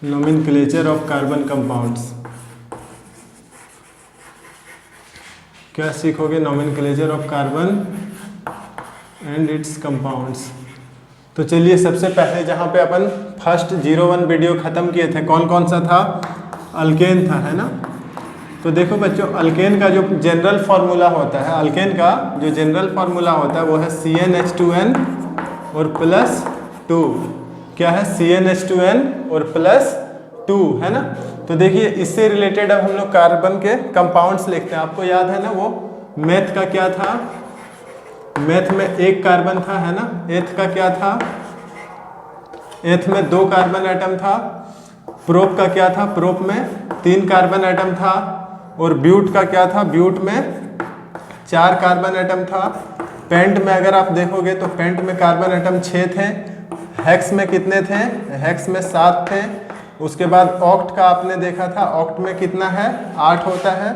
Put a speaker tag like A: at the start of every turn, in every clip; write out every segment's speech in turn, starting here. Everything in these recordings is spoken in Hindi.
A: Nomenclature of carbon compounds. क्या सीखोगे? Nomenclature of carbon and it's compounds. तो चलिए सबसे पहले जहाँ पे अपन फर्स्ट 01 वीडियो ख़त्म किए थे, कौन कौन सा था? अल्केन था, है ना। तो देखो बच्चों, अल्केन का जो जनरल फार्मूला होता है, अल्केन का जो जनरल फार्मूला होता है वो है CnH2n और प्लस 2। क्या है? CnH2n और प्लस 2, है ना। तो देखिए इससे रिलेटेड अब हम लोग कार्बन के कंपाउंड्स लिखते हैं। आपको याद है ना वो मेथ का क्या था? मेथ में एक कार्बन था, है ना। एथ का क्या था? एथ में 2 कार्बन एटम था। प्रोप का क्या था? प्रोप में 3 कार्बन एटम था। और ब्यूट का क्या था? ब्यूट में 4 कार्बन एटम था। पेंट में अगर आप देखोगे तो पेंट में कार्बन एटम 6 थे। हेक्स में कितने थे? हेक्स में 7 थे। उसके बाद ऑक्ट का आपने देखा था, ऑक्ट में कितना है? 8 होता है।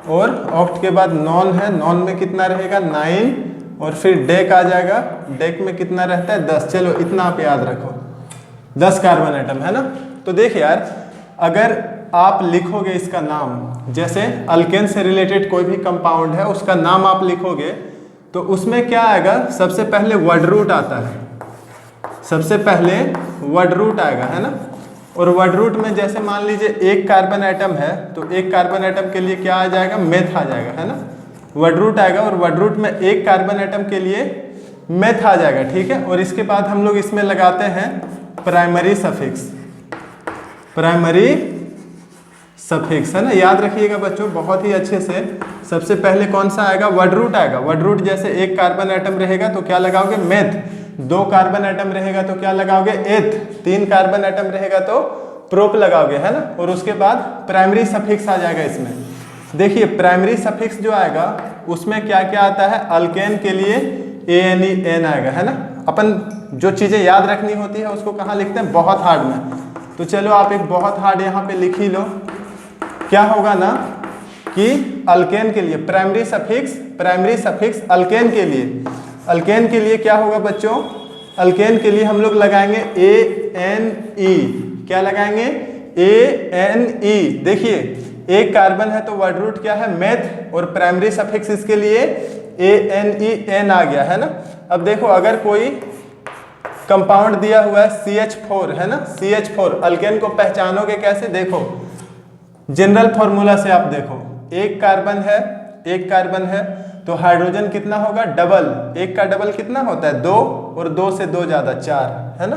A: और ऑक्ट के बाद नॉन है, नॉन में कितना रहेगा? 9। और फिर डेक आ जाएगा, डेक में कितना रहता है? 10। चलो इतना आप याद रखो, 10 कार्बन एटम, है ना। तो देख यार, अगर आप लिखोगे इसका नाम, जैसे अल्केन से रिलेटेड कोई भी कंपाउंड है उसका नाम आप लिखोगे तो उसमें क्या आएगा? सबसे पहले वर्ड रूट आता है, सबसे पहले वर्ड रूट आएगा, है ना। और वर्ड रूट में जैसे मान लीजिए एक कार्बन एटम है तो एक कार्बन एटम के लिए क्या आ जाएगा? मेथ आ जाएगा, है ना। वर्ड रूट आएगा और वर्ड रूट में एक कार्बन एटम के लिए मेथ आ जाएगा, ठीक है। और इसके बाद हम लोग इसमें लगाते हैं प्राइमरी सफिक्स, प्राइमरी सफिक्स, है ना। याद रखिएगा बच्चों बहुत ही अच्छे से। सबसे पहले कौन सा आएगा? वर्ड रूट आएगा। वर्ड रूट जैसे एक कार्बन एटम रहेगा तो क्या लगाओगे? मेथ। 2 कार्बन एटम रहेगा तो क्या लगाओगे? एथ। 3 कार्बन एटम रहेगा तो प्रोप लगाओगे, है ना। और उसके बाद प्राइमरी सफिक्स आ जाएगा इसमें। देखिए प्राइमरी सफिक्स जो आएगा उसमें क्या क्या आता है? अल्केन के लिए ANEN आएगा, है ना। अपन जो चीज़ें याद रखनी होती है उसको कहाँ लिखते हैं? बहुत हार्ड में। तो चलो आप एक बहुत हार्ड यहाँ पे लिख ही लो। क्या होगा ना कि अल्केन के लिए प्राइमरी सफिक्स अल्केन के लिए, अल्केन के लिए क्या होगा बच्चों? अल्केन के लिए हम लोग लगाएंगे ANE। क्या लगाएंगे? ANE। देखिए एक कार्बन है तो वर्ड रूट क्या है? मेथ। और प्राइमरी सफिक्स इसके लिए ANEN आ गया, है ना। अब देखो अगर कोई कंपाउंड दिया हुआ है CH4, है ना, CH4, अल्केन को पहचानोगे कैसे? देखो जनरल फॉर्मूला से आप देखो, एक कार्बन है तो हाइड्रोजन कितना होगा? डबल। एक का डबल कितना होता है? 2। और 2 से 2 ज़्यादा 4, है ना।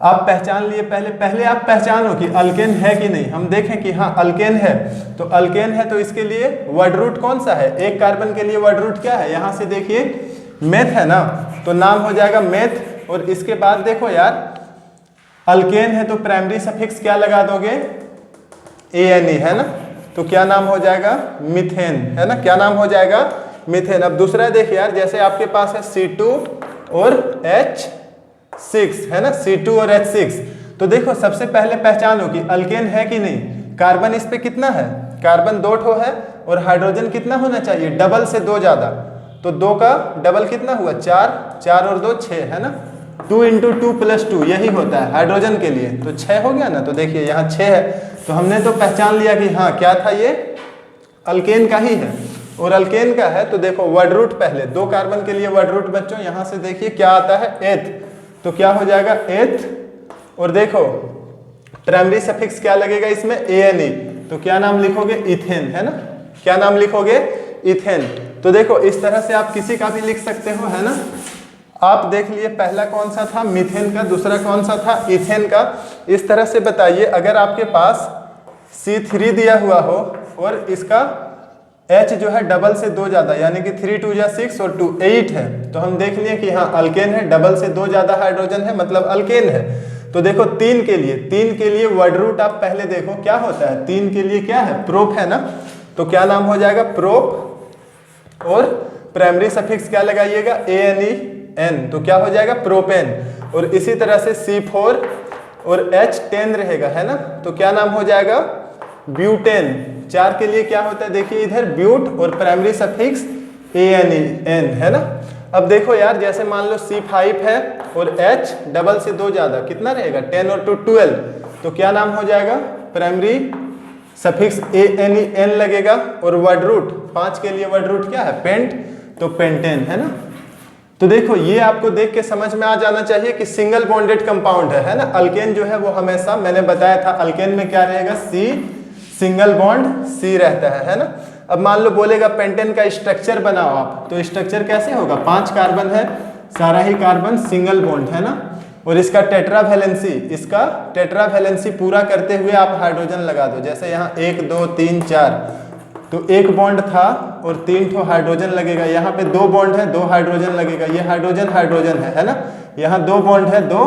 A: आप पहचान लिए, पहले आप पहचानो कि अल्केन है कि नहीं। हम देखें कि हाँ अल्केन है, तो अल्केन है तो इसके लिए वर्ड रूट कौन सा है? एक कार्बन के लिए वर्ड रूट क्या है? यहाँ से देखिए मेथ है ना, तो नाम हो जाएगा मेथ। और इसके बाद देखो यार, अल्केन है तो प्राइमरी सफिक्स क्या लगा दोगे? ANE, है ना। तो क्या नाम हो जाएगा? मीथेन, है ना। क्या नाम हो जाएगा? मीथेन। अब दूसरा देखिए यार, जैसे आपके पास है C2 और H6, है ना, C2 और H6। तो देखो सबसे पहले पहचानो कि अल्केन है कि नहीं। कार्बन इस पे कितना है? कार्बन 2 ठो है। और हाइड्रोजन कितना होना चाहिए? डबल से 2 ज़्यादा। तो 2 का डबल कितना हुआ? 4। 4 और 2 6, है ना। 2 × 2 + 2 यही होता है हाइड्रोजन के लिए, तो 6 हो गया ना। तो देखिए यहाँ 6 है, तो हमने तो पहचान लिया कि हाँ क्या था, ये अल्केन का ही है। और अल्केन का है तो देखो वर्ड रूट पहले 2 कार्बन के लिए वर्ड रूट बच्चों यहाँ से देखिए क्या आता है? एथ। तो क्या हो जाएगा? एथ। और देखो प्राइमरी सफिक्स क्या लगेगा इसमें? ANE। तो क्या नाम लिखोगे? इथेन, है ना। क्या नाम लिखोगे? इथेन। तो देखो इस तरह से आप किसी का भी लिख सकते हो, है ना। आप देख लिए पहला कौन सा था? मीथेन का। दूसरा कौन सा था? इथेन का। इस तरह से बताइए, अगर आपके पास C3 दिया हुआ हो और इसका H जो है डबल से 2 ज़्यादा, यानी कि 3 × 2 = 6 और 2 8 है, तो हम देख लिए कि हाँ अल्केन है, डबल से 2 ज़्यादा हाइड्रोजन है, मतलब अल्केन है। तो देखो 3 के लिए वर्ड रूट आप पहले देखो क्या होता है? 3 के लिए क्या है? प्रोप, है ना। तो क्या नाम हो जाएगा? प्रोप। और प्राइमरी सफिक्स क्या लगाइएगा? ANEN। तो क्या हो जाएगा? प्रोपेन। और इसी तरह से C4 और H10 रहेगा, है ना। तो क्या नाम हो जाएगा? ब्यूटेन। 4 के लिए क्या होता है? देखिए इधर ब्यूट और प्राइमरी सफिक्स ANEN, है ना। अब देखो यार, जैसे मान लो C5 है और H डबल से 2 ज़्यादा, कितना रहेगा? 10 और 2 12। तो क्या नाम हो जाएगा, प्राइमरी सफिक्स ANE लगेगा। और वर्ड रूट 5 के लिए वर्ड रूट क्या है, पेंट, तो पेंटेन है ना। तो देखो ये आपको देख के समझ में आ जाना चाहिए कि सिंगल बॉन्डेड कंपाउंड है ना। अल्केन जो है वो हमेशा, मैंने बताया था अल्केन में क्या रहेगा, C, सिंगल बॉन्ड C रहता है ना। अब मान लो बोलेगा पेंटेन का स्ट्रक्चर बनाओ आप, तो स्ट्रक्चर कैसे होगा, 5 कार्बन है, सारा ही कार्बन सिंगल बॉन्ड है ना। और इसका टेट्रा वैलेंसी पूरा करते हुए आप हाइड्रोजन लगा दो। जैसे यहाँ 1 2 3 4, तो एक बॉन्ड था और 3 ठो हाइड्रोजन लगेगा। यहाँ पे 2 बॉन्ड है, 2 हाइड्रोजन लगेगा। ये हाइड्रोजन है ना। यहाँ 2 बॉन्ड है, 2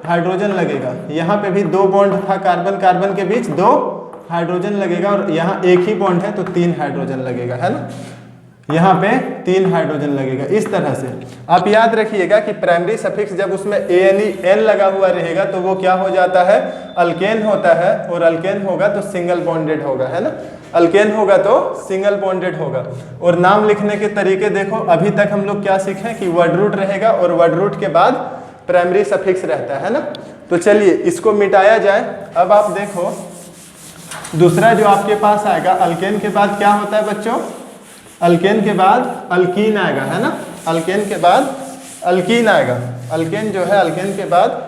A: हाइड्रोजन लगेगा। यहाँ पे भी 2 बॉन्ड था, कार्बन कार्बन के बीच 2 हाइड्रोजन लगेगा। और यहाँ एक ही बॉन्ड है तो 3 हाइड्रोजन लगेगा है ना। यहाँ पे 3 हाइड्रोजन लगेगा। इस तरह से आप याद रखिएगा कि प्राइमरी सफिक्स जब उसमें ANE लगा हुआ रहेगा तो वो क्या हो जाता है, अल्केन होता है। और अल्केन होगा तो सिंगल बॉन्डेड होगा है ना। अल्केन होगा तो सिंगल बॉन्डेड होगा। और नाम लिखने के तरीके देखो, अभी तक हम लोग क्या सीखे कि वर्ड रूट रहेगा और वर्ड रूट के बाद प्राइमरी सफिक्स रहता है ना। तो चलिए इसको मिटाया जाए। अब आप देखो दूसरा जो आपके पास आएगा, अल्केन के बाद क्या होता है बच्चों, अल्केन के बाद अल्कीन आएगा है ना। अल्केन के बाद अल्कीन आएगा। अल्केन जो है, अल्केन के बाद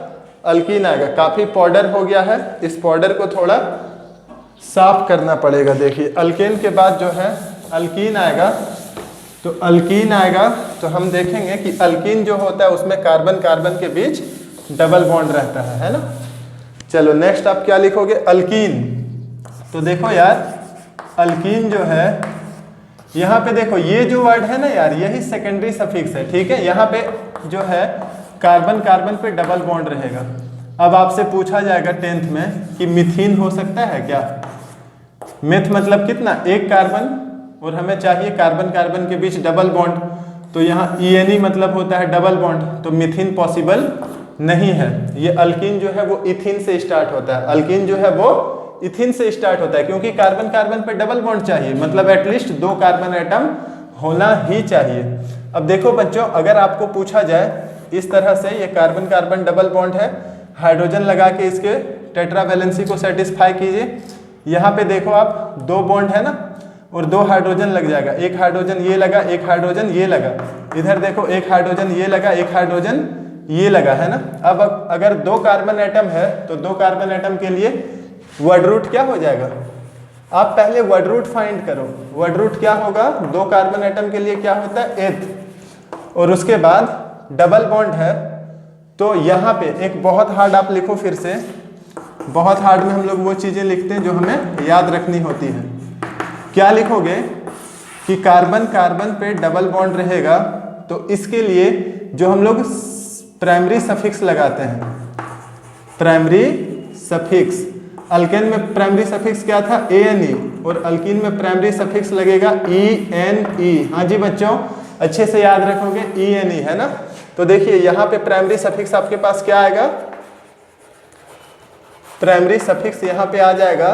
A: अल्कीन आएगा। काफ़ी पाउडर हो गया है, इस पाउडर को थोड़ा साफ करना पड़ेगा। देखिए अल्केन के बाद जो है अल्कीन आएगा। तो अल्कीन आएगा तो हम देखेंगे कि अल्कीन जो होता है उसमें कार्बन कार्बन के बीच डबल बॉन्ड रहता है ना। चलो नेक्स्ट आप क्या लिखोगे, अल्कीन। तो देखो यार अल्कीन जो है, यहाँ पे देखो ये जो वर्ड है ना यार, यही सेकेंडरी सफिक्स है, ठीक है। यहाँ पे जो है कार्बन कार्बन पे डबल बॉन्ड रहेगा। अब आपसे पूछा जाएगा 10th में कि मिथीन हो सकता है क्या। मिथ मतलब कितना, एक कार्बन, और हमें चाहिए कार्बन कार्बन के बीच डबल बॉन्ड। तो यहाँ ENE मतलब होता है डबल बॉन्ड, तो मिथीन पॉसिबल नहीं है। ये अल्कीन जो है वो इथीन से स्टार्ट होता है। अल्कीन जो है वो इथीन से स्टार्ट होता है, क्योंकि कार्बन कार्बन पे डबल बॉन्ड चाहिए, मतलब एटलीस्ट 2 कार्बन एटम होना ही चाहिए। अब देखो बच्चों, अगर आपको पूछा जाए इस तरह से, ये कार्बन कार्बन डबल बॉन्ड है, हाइड्रोजन लगा के इसके टेट्रा वैलेंसी को सेटिस्फाई कीजिए। यहाँ पे देखो आप 2 बॉन्ड है ना, और 2 हाइड्रोजन लग जाएगा। एक हाइड्रोजन ये लगा, एक हाइड्रोजन ये लगा। इधर देखो एक हाइड्रोजन ये लगा, एक हाइड्रोजन ये लगा है ना। अब अगर 2 कार्बन एटम है तो 2 कार्बन एटम के लिए वर्ड रूट क्या हो जाएगा, आप पहले वर्ड रूट फाइंड करो। वर्ड रूट क्या होगा, 2 कार्बन एटम के लिए क्या होता है, एथ। और उसके बाद डबल बॉन्ड है, तो यहाँ पे एक बहुत हार्ड आप लिखो फिर से। बहुत हार्ड में हम लोग वो चीज़ें लिखते हैं जो हमें याद रखनी होती है। क्या लिखोगे कि कार्बन कार्बन पे डबल बॉन्ड रहेगा, तो इसके लिए जो हम लोग प्राइमरी सफिक्स लगाते हैं, प्राइमरी सफिक्स। अल्केन में प्राइमरी सफिक्स क्या था, ANE, और अल्कीन में प्राइमरी सफिक्स लगेगा ENE। हाँ जी बच्चों, अच्छे से याद रखोगे, ENE है ना। तो देखिए यहाँ पे प्राइमरी सफिक्स आपके पास क्या आएगा, प्राइमरी सफिक्स यहाँ पे आ जाएगा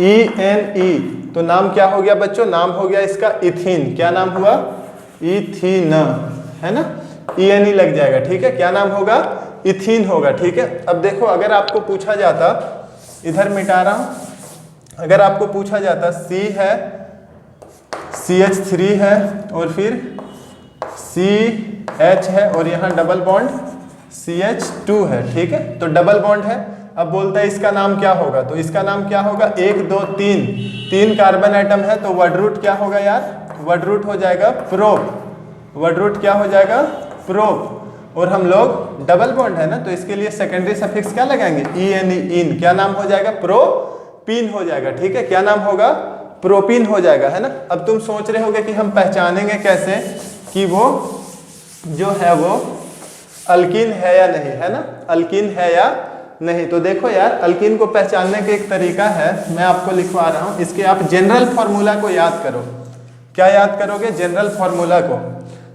A: ENE। तो नाम क्या हो गया बच्चों, नाम हो गया इसका इथीन। क्या नाम हुआ, इथीन है ना। ENE लग जाएगा, ठीक है। क्या नाम होगा, इथीन होगा, ठीक है। अब देखो अगर आपको पूछा जाता, इधर मिटा रहा हूं, अगर आपको पूछा जाता C है, CH3 है, और फिर CH है, और यहाँ डबल बॉन्ड CH2 है, ठीक है। तो डबल बॉन्ड है। अब बोलता है इसका नाम क्या होगा, तो इसका नाम क्या होगा, 1 2 3, 3 कार्बन एटम है, तो वर्ड रूट क्या होगा यार, वर्ड रूट हो जाएगा प्रोप। वर्ड रूट क्या हो जाएगा, प्रोप। और हम लोग डबल बॉन्ड है ना, तो इसके लिए सेकेंडरी सफिक्स क्या लगाएंगे, ENE, इन। क्या नाम हो जाएगा, प्रोपीन हो जाएगा, ठीक है। क्या नाम होगा, प्रोपीन हो जाएगा, है ना। अब तुम सोच रहे होगे कि हम पहचानेंगे कैसे कि वो जो है वो अल्कीन है या नहीं, है ना, अल्कीन है या नहीं। तो देखो यार, अल्कीन को पहचानने का एक तरीका है, मैं आपको लिखवा रहा हूँ। इसके आप जनरल फॉर्मूला को याद करो। क्या याद करोगे, जनरल फॉर्मूला को।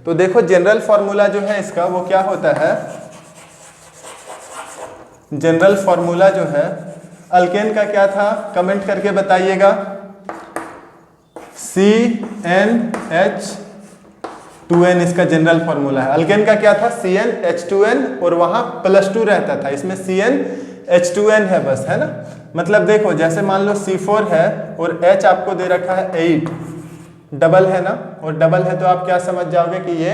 A: तो देखो जनरल फॉर्मूला जो है इसका, वो क्या होता है, जनरल फॉर्मूला जो है अल्केन का क्या था, कमेंट करके बताइएगा। CnH 2n इसका जनरल फॉर्मूला है। अल्केन का क्या था, CnH2n और वहां +2 रहता था, इसमें CnH2n है बस, है ना। मतलब देखो जैसे मान लो C4 है और H आपको दे रखा है 8, डबल है ना, और डबल है तो आप क्या समझ जाओगे कि ये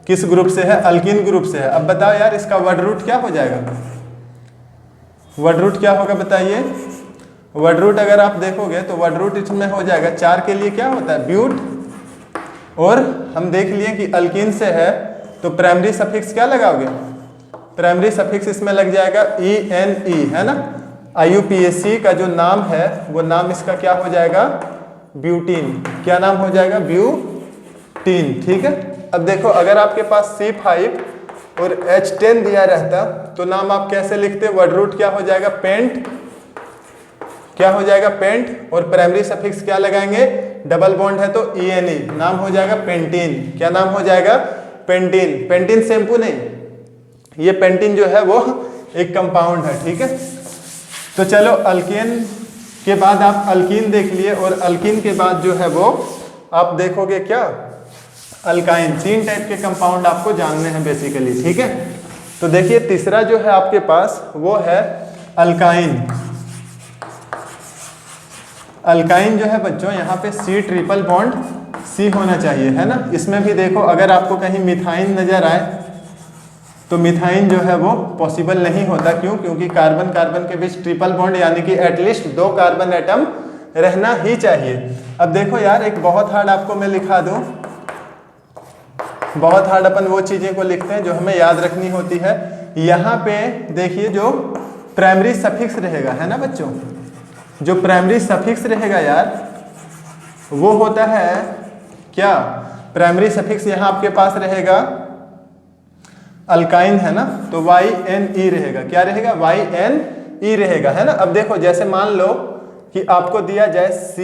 A: किस ग्रुप से है, अल्कीन ग्रुप से है। अब बताओ यार इसका वर्ड रूट क्या हो जाएगा, वर्ड रूट क्या होगा बताइए। वर्ड रूट अगर आप देखोगे तो वर्ड रूट इसमें हो जाएगा 4 के लिए क्या होता है, ब्यूट, और हम देख लिए कि अल्कीन से है तो प्राइमरी सफिक्स क्या लगाओगे, प्राइमरी सफिक्स इसमें लग जाएगा ENE, है ना। IUPAC का जो नाम है वो नाम इसका क्या हो जाएगा, ब्यूटीन। क्या नाम हो जाएगा, ब्यूटीन, ठीक है। अब देखो अगर आपके पास C5 और H10 दिया रहता तो नाम आप कैसे लिखते, वर्ड रूट क्या हो जाएगा, पेंट, क्या हो जाएगा, पेंट, और प्राइमरी सफिक्स क्या लगाएंगे, डबल बॉन्ड है तो ENE, नाम हो जाएगा पेंटीन। क्या नाम हो जाएगा, पेंटीन। पेंटीन शैम्पू नहीं, ये पेंटीन जो है वो एक कंपाउंड है, ठीक है। तो चलो अल्केन के बाद आप अल्कीन देख लिए, और अल्कीन के बाद जो है वो आप देखोगे क्या, अल्काइन। 3 टाइप के कंपाउंड आपको जानने हैं बेसिकली, ठीक है। तो देखिए तीसरा जो है आपके पास वो है अल्काइन। अल्काइन जो है बच्चों यहाँ पे C ट्रिपल बॉन्ड C होना चाहिए, है ना। इसमें भी देखो अगर आपको कहीं मिथाइन नजर आए तो मिथाइन जो है वो पॉसिबल नहीं होता, क्यों, क्योंकि कार्बन कार्बन के बीच ट्रिपल बॉन्ड यानी कि एटलीस्ट 2 कार्बन एटम रहना ही चाहिए। अब देखो यार एक बहुत हार्ड आपको मैं लिखा दूं, बहुत हार्ड अपन वो चीजें को लिखते हैं जो हमें याद रखनी होती है। यहाँ पे देखिए जो प्राइमरी सफिक्स रहेगा, है ना बच्चों, जो प्राइमरी सफिक्स रहेगा यार वो होता है क्या, प्राइमरी सफिक्स यहाँ आपके पास रहेगा अल्काइन, है ना, तो YNE रहेगा। क्या रहेगा, YNE रहेगा, है ना। अब देखो जैसे मान लो कि आपको दिया जाए C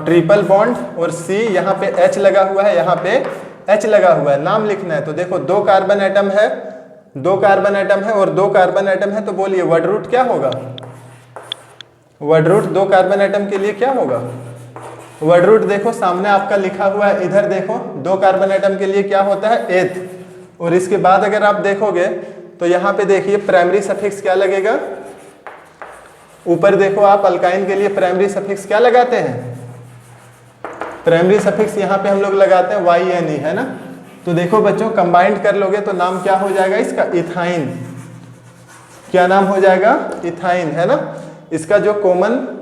A: ट्रिपल बॉन्ड और C यहाँ पे H लगा हुआ है, यहाँ पे H लगा हुआ है, नाम लिखना है। तो देखो 2 कार्बन एटम है, 2 कार्बन एटम है और 2 कार्बन एटम है, तो बोलिए वर्ड रूट क्या होगा, वर्ड रूट 2 कार्बन एटम के लिए क्या होगा, वर्ड रूट देखो सामने आपका लिखा हुआ है, इधर देखो 2 कार्बन एटम के लिए क्या होता है, 8। और इसके बाद अगर आप देखोगे तो यहाँ पे देखिए प्राइमरी सफिक्स क्या लगेगा, ऊपर देखो आप अल्काइन के लिए प्राइमरी सफिक्स क्या लगाते हैं, प्राइमरी सफिक्स यहाँ पे हम लोग लगाते हैं YNE, है ना। तो देखो बच्चों कंबाइंड कर लोगे तो नाम क्या हो जाएगा इसका, इथाइन। क्या नाम हो जाएगा, इथाइन, है ना। इसका जो कॉमन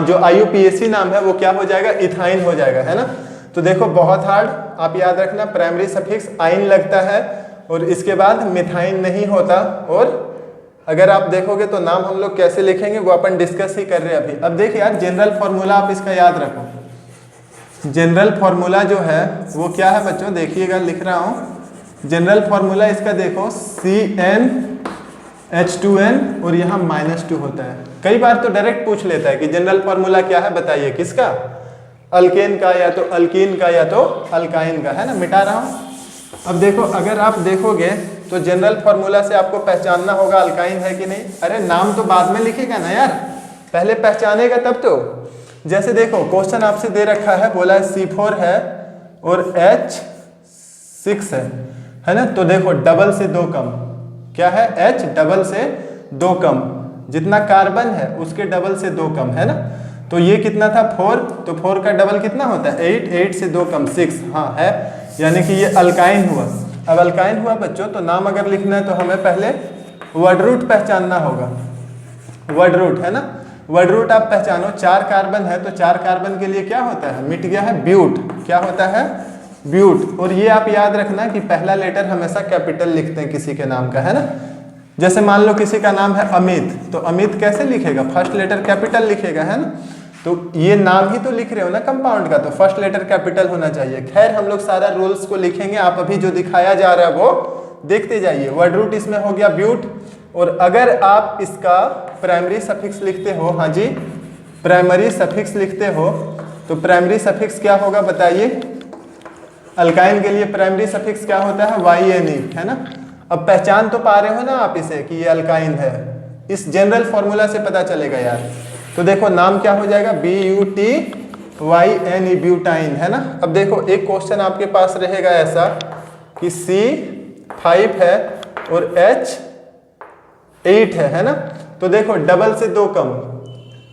A: जो IUPAC नाम है वो क्या हो जाएगा, इथाइन हो जाएगा, है ना। तो देखो बहुत हार्ड, आप याद रखना प्राइमरी सफिक्स आइन लगता है और इसके बाद मिथाइन नहीं होता। और अगर आप देखोगे तो नाम हम लोग कैसे लिखेंगे वो अपन डिस्कस ही कर रहे हैं अभी। अब देखिए यार जनरल फॉर्मूला आप इसका याद रखो, जनरल फॉर्मूला जो है वो क्या है बच्चों, देखिएगा लिख रहा हूँ। जनरल फॉर्मूला इसका देखो CnH2n और यहाँ -2 होता है। कई बार तो डायरेक्ट पूछ लेता है कि जनरल फॉर्मूला क्या है बताइए, किसका, अल्केन का या तो अल्कीन का या तो अल्काइन का, है ना। मिटा रहा हूँ। अब देखो अगर आप देखोगे तो जनरल फॉर्मूला से आपको पहचानना होगा अल्काइन है कि नहीं। अरे नाम तो बाद में लिखेगा ना यार, पहले पहचानेगा तब तो। जैसे देखो क्वेश्चन आपसे दे रखा है, बोला है C4 है और H6 है ना। तो देखो डबल से 2 कम, क्या है, H डबल से 2 कम, जितना कार्बन है उसके डबल से 2 कम, है ना। तो ये कितना था 4, तो 4 का डबल कितना होता है 8, 8 से 2 कम 6, हाँ है, यानी कि ये अल्काइन हुआ। अब अल्काइन हुआ बच्चों तो नाम अगर लिखना है तो हमें पहले वर्ड रूट पहचानना होगा, वर्ड रूट, है ना। वर्ड रूट आप पहचानो, 4 कार्बन है तो 4 कार्बन के लिए क्या होता है, मिट गया है ब्यूट, क्या होता है, ब्यूट। और ये आप याद रखना कि पहला लेटर हमेशा कैपिटल लिखते हैं किसी के नाम का, है ना। जैसे मान लो किसी का नाम है अमित, तो अमित कैसे लिखेगा, फर्स्ट लेटर कैपिटल लिखेगा, है ना। तो ये नाम ही तो लिख रहे हो ना कंपाउंड का, तो फर्स्ट लेटर कैपिटल होना चाहिए। खैर हम लोग सारा रूल्स को लिखेंगे, आप अभी जो दिखाया जा रहा है वो देखते जाइए। वर्ड रूट इसमें हो गया ब्यूट। और अगर आप इसका प्राइमरी सफिक्स लिखते हो, हाँ जी प्राइमरी सफिक्स लिखते हो, तो प्राइमरी सफिक्स क्या होगा बताइए। अल्काइन के लिए प्राइमरी सफिक्स क्या होता है, YNE, है ना। अब पहचान तो पा रहे हो ना आप इसे कि ये अल्काइन है, इस जनरल फॉर्मूला से पता चलेगा यार। तो देखो नाम क्या हो जाएगा, BUT YN ब्यूटाइन, है ना। अब देखो एक क्वेश्चन आपके पास रहेगा ऐसा कि C5 है और H8 है ना। तो देखो डबल से 2 कम,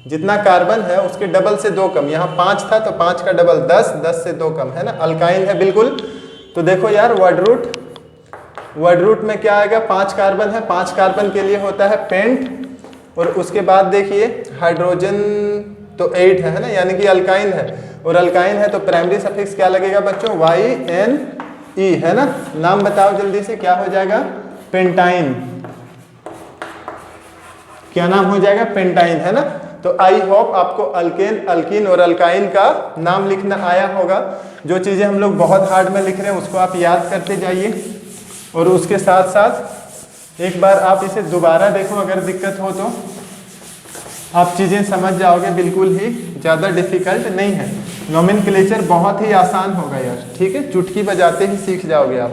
A: जितना कार्बन है उसके डबल से 2 कम, यहाँ 5 था तो 5 का डबल 10, 10 से 2 कम, है ना। अल्काइन है बिल्कुल। तो देखो यार वर्ड रूट में क्या आएगा, 5 कार्बन है, 5 कार्बन के लिए होता है पेंट, और उसके बाद देखिए हाइड्रोजन तो 8 है ना, यानी कि अल्काइन है, और अल्काइन है तो प्राइमरी सफिक्स क्या लगेगा बच्चों, YNE, है ना। नाम बताओ जल्दी से, क्या हो जाएगा, पेंटाइन। क्या नाम हो जाएगा, पेंटाइन, है ना। तो आई होप आपको अल्केन, अल्कीन और अल्काइन का नाम लिखना आया होगा। जो चीज़ें हम लोग बहुत हार्ड में लिख रहे हैं उसको आप याद करते जाइए, और उसके साथ साथ एक बार आप इसे दोबारा देखो, अगर दिक्कत हो तो आप चीज़ें समझ जाओगे, बिल्कुल ही ज़्यादा डिफिकल्ट नहीं है। नोमेनक्लेचर बहुत ही आसान होगा यार, ठीक है, चुटकी बजाते ही सीख जाओगे आप।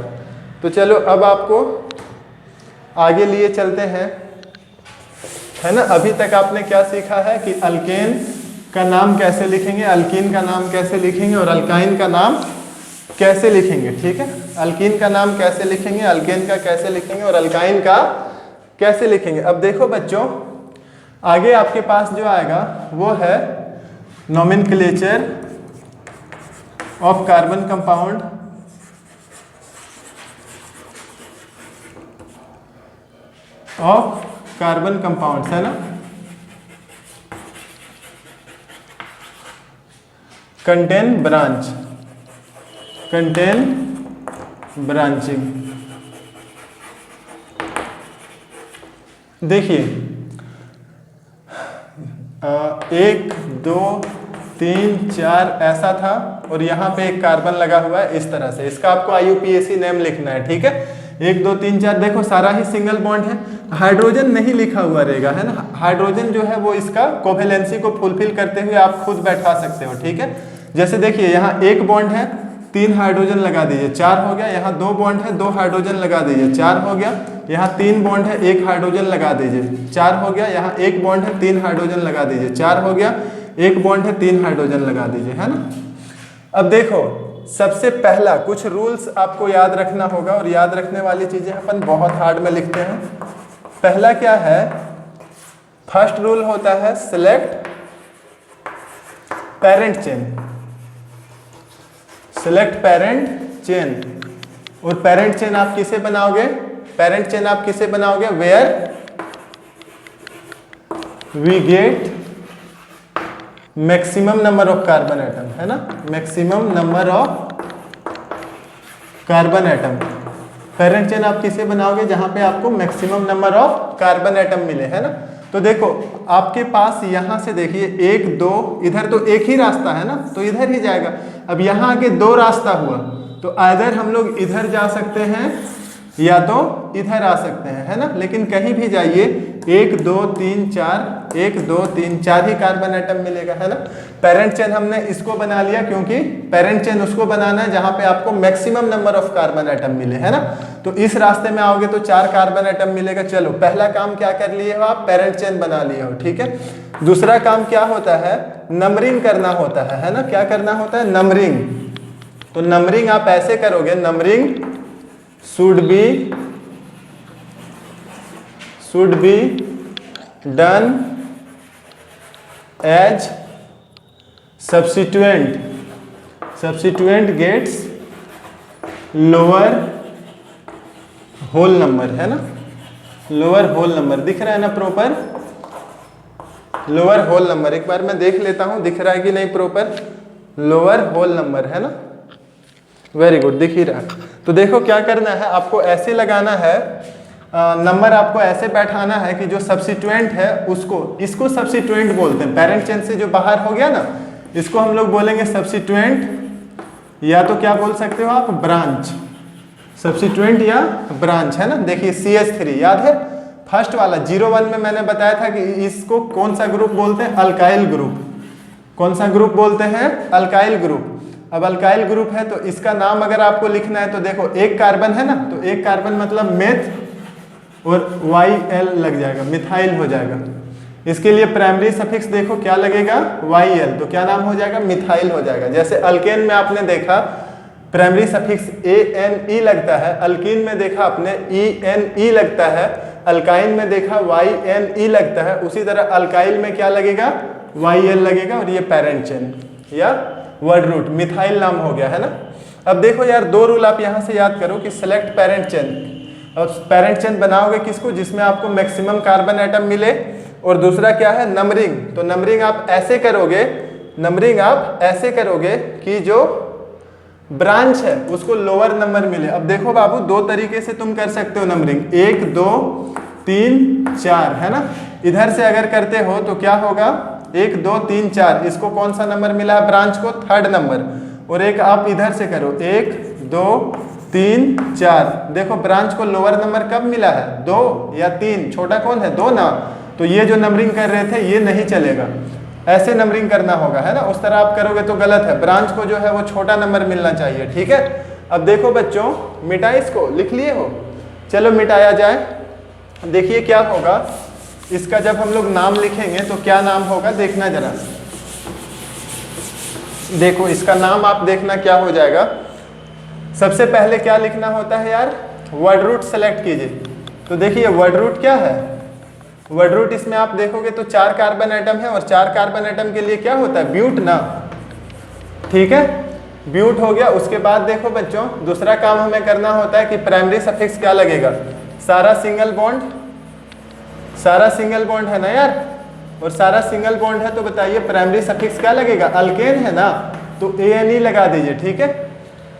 A: तो चलो अब आपको आगे लिए चलते हैं, है ना। अभी तक आपने क्या सीखा है कि अल्केन का नाम कैसे लिखेंगे, अल्कीन का नाम कैसे लिखेंगे, और अल्काइन का नाम कैसे लिखेंगे, ठीक है। अल्कीन का नाम कैसे लिखेंगे, अल्केन का कैसे लिखेंगे, और अल्काइन का कैसे लिखेंगे। अब देखो बच्चों आगे आपके पास जो आएगा वो है nomenclature of carbon compound, of carbon compounds, है ना। Contain branch, contain branching. देखिए 1 2 3 4 ऐसा था, और यहाँ पे एक कार्बन लगा हुआ है इस तरह से। इसका आपको IUPAC नेम लिखना है, ठीक है। 1 2 3 4 देखो सारा ही सिंगल बॉन्ड है, हाइड्रोजन नहीं लिखा हुआ रहेगा, है ना। हाइड्रोजन जो है वो इसका कोवेलेंसी को फुलफिल करते हुए आप खुद बैठा सकते हो, ठीक है। जैसे देखिए यहाँ 1 बॉन्ड है, 3 हाइड्रोजन लगा दीजिए, 4 हो गया। यहाँ 2 बॉन्ड है, 2 हाइड्रोजन लगा दीजिए, 4 हो गया। यहाँ 3 बॉन्ड है, 1 हाइड्रोजन लगा दीजिए, 4 हो गया। यहाँ 1 बॉन्ड है, 3 हाइड्रोजन लगा दीजिए, 4 हो गया। 1 बॉन्ड है, 3 हाइड्रोजन लगा दीजिए, है ना। अब देखो सबसे पहला कुछ रूल्स आपको याद रखना होगा, और याद रखने वाली चीजें अपन बहुत हार्ड में लिखते हैं। पहला क्या है, फर्स्ट रूल होता है select parent chain, select parent chain. और पेरेंट चेन आप किसे बनाओगे, पेरेंट चेन आप किसे बनाओगे, where we get maximum number of carbon atom, है ना, maximum number of carbon atom. Parent chain आप किसे बनाओगे, जहां पे आपको maximum number of carbon atom मिले, है ना। तो देखो आपके पास यहां से देखिए 1 2, इधर तो एक ही रास्ता है ना, तो इधर ही जाएगा। अब यहां आगे 2 रास्ता हुआ, तो आइदर हम लोग इधर जा सकते हैं या तो इधर आ सकते हैं, है ना। लेकिन कहीं भी जाइए 1 2 3 4, 1 2 3 4 ही कार्बन एटम मिलेगा, है ना। पेरेंट चेन हमने इसको बना लिया, क्योंकि पेरेंट चेन उसको बनाना है जहां पे आपको maximum number of carbon atom मिले, है ना। तो इस रास्ते में आओगे तो 4 कार्बन एटम मिलेगा। चलो पहला काम क्या कर लिए हो आप, पेरेंट चेन बना लिए हो, ठीक है। दूसरा काम क्या होता है, नंबरिंग करना होता है ना। क्या करना होता है, नंबरिंग। तो नंबरिंग आप ऐसे करोगे, numbering should be done as substituent gets lower whole number, है ना। लोअर होल नंबर दिख रहा है ना, प्रॉपर लोअर होल नंबर। एक बार मैं देख लेता हूं दिख रहा है कि नहीं, प्रॉपर लोअर होल नंबर, है ना। वेरी गुड, दिख ही रहा। तो देखो क्या करना है, आपको ऐसे लगाना है, नंबर आपको ऐसे बैठाना है कि जो सब्स्टिट्यूएंट है उसको, इसको सब्स्टिट्यूएंट बोलते हैं। पेरेंट चेन से जो बाहर हो गया ना, इसको हम लोग बोलेंगे सब्स्टिट्यूएंट, या तो क्या बोल सकते हो आप, ब्रांच। सब्स्टिट्यूएंट या ब्रांच, है ना। देखिए CH3 याद है, फर्स्ट वाला 01 में मैंने बताया था कि इसको कौन सा ग्रुप बोलते हैं, अल्काइल ग्रुप। कौन सा ग्रुप बोलते हैं, अल्काइल ग्रुप। अब अल्काइल ग्रुप है तो इसका नाम अगर आपको लिखना है तो देखो 1 कार्बन है ना, तो 1 कार्बन मतलब मेथ और YL लग जाएगा, मिथाइल हो जाएगा। इसके लिए प्राइमरी सफिक्स देखो क्या लगेगा, YL, तो क्या नाम हो जाएगा, मिथाइल हो जाएगा। जैसे अल्केन में आपने देखा प्राइमरी सफिक्स ANE लगता है, अल्कीन में देखा आपने ENE लगता है, अल्काइन में देखा YNE लगता है, उसी तरह अल्काइल में क्या लगेगा, YL लगेगा। और ये पेरेंट चेन या वर्ड रूट मिथाइल नाम हो गया है ना। अब देखो यार, दो रूल आप यहाँ से याद करो कि सिलेक्ट पेरेंट चेन, और पेरेंट चेन बनाओगे किसको, जिसमें आपको मैक्सिमम कार्बन एटम मिले, और दूसरा क्या है, नंबरिंग। तो नंबरिंग आप ऐसे करोगे, नंबरिंग आप ऐसे करोगे कि जो ब्रांच है उसको लोअर नंबर मिले। अब देखो बाबू, दो तरीके से तुम कर सकते हो नंबरिंग, 1 2 3 4 है ना। इधर से अगर करते हो तो क्या होगा, 1 2 3 4, इसको कौन सा नंबर मिला है, ब्रांच को 3rd नंबर। और एक आप इधर से करो, 1 2 3 4, देखो ब्रांच को लोअर नंबर कब मिला है, 2 या 3, छोटा कौन है, 2 ना। तो ये जो नंबरिंग कर रहे थे ये नहीं चलेगा, ऐसे नंबरिंग करना होगा है ना। उस तरह आप करोगे तो गलत है, ब्रांच को जो है वो छोटा नंबर मिलना चाहिए, ठीक है। अब देखो बच्चों, मिटा इसको, लिख लिए हो, चलो मिटाया जाए। देखिए क्या होगा, इसका जब हम लोग नाम लिखेंगे तो क्या नाम होगा, देखना जरा। देखो इसका नाम आप देखना क्या हो जाएगा। सबसे पहले क्या लिखना होता है यार, वर्ड रूट सेलेक्ट कीजिए। तो देखिए वर्ड रूट क्या है, वर्ड रूट इसमें आप देखोगे तो 4 कार्बन एटम है, और 4 कार्बन एटम के लिए क्या होता है, ब्यूट ना, ठीक है, ब्यूट हो गया। उसके बाद देखो बच्चों, दूसरा काम हमें करना होता है कि प्राइमरी सफिक्स क्या लगेगा, सारा सिंगल बॉन्ड, सारा सिंगल बॉन्ड है ना यार, और सारा सिंगल बॉन्ड है तो बताइए प्राइमरी सफिक्स क्या लगेगा, अल्केन है ना, तो ANE लगा दीजिए, ठीक है।